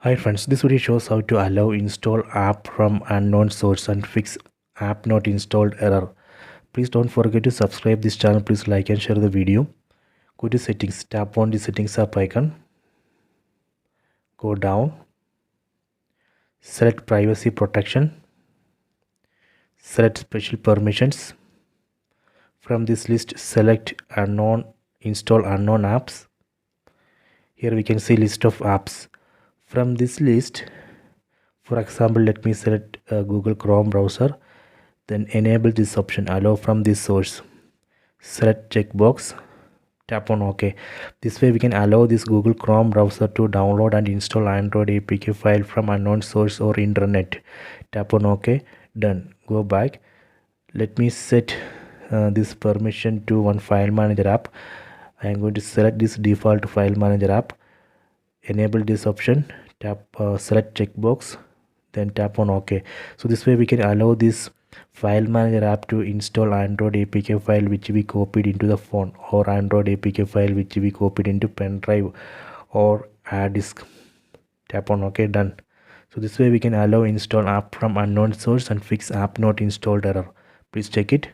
Hi friends, this video shows how to allow install app from unknown source and fix app not installed error. Please don't forget to subscribe this channel. Please like and share the video. Go to settings, tap on the settings app icon, go down, select privacy protection, select special permissions. From this list, select install unknown apps. Here we can see list of apps. From this list, for example, let me select Google Chrome browser. Then enable this option, allow from this source. Select checkbox, tap on OK. This way we can allow this Google Chrome browser to download and install Android APK file from unknown source or internet. Tap on OK. Done. Go back. Let me set this permission to one file manager app. I am going to select this default file manager app. Enable this option. Select checkbox. Then tap on OK. So this way we can allow this file manager app to install Android APK file which we copied into the phone, or Android APK file which we copied into pen drive or hard disk. Tap on OK. Done. So this way we can allow install app from unknown source and fix app not installed error. Please check it.